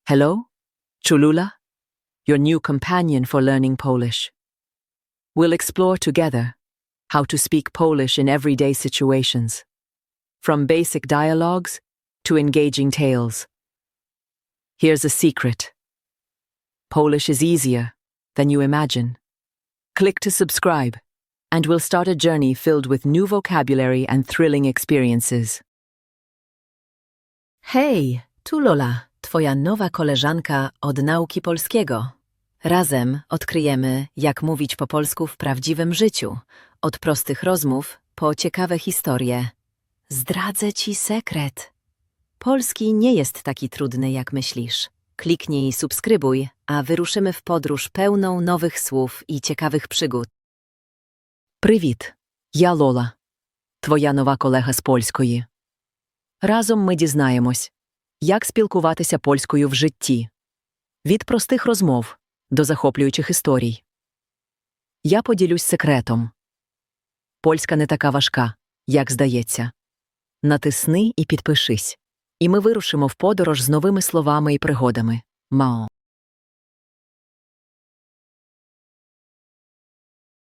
Hello, Chulula, your new companion for learning Polish. We'll explore together how to speak Polish in everyday situations, from basic dialogues to engaging tales. Here's a secret. Polish is easier than you imagine. Click to subscribe, and we'll start a journey filled with new vocabulary and thrilling experiences. Hej, tu Lola, twoja nowa koleżanka od nauki polskiego. Razem odkryjemy, jak mówić po polsku w prawdziwym życiu, od prostych rozmów po ciekawe historie. Zdradzę ci sekret. Polski nie jest taki trudny, jak myślisz. Kliknij subskrybuj, a wyruszymy w podróż pełną nowych słów і ciekawych przygód. Привіт, я Лола, твоя нова колега з польської. Разом ми дізнаємось, як спілкуватися польською в житті. Від простих розмов до захоплюючих історій. Я поділюсь секретом. Польська не така важка, як здається. Натисни і підпишись. І ми вирушимо в подорож з новими словами і пригодами. Мао.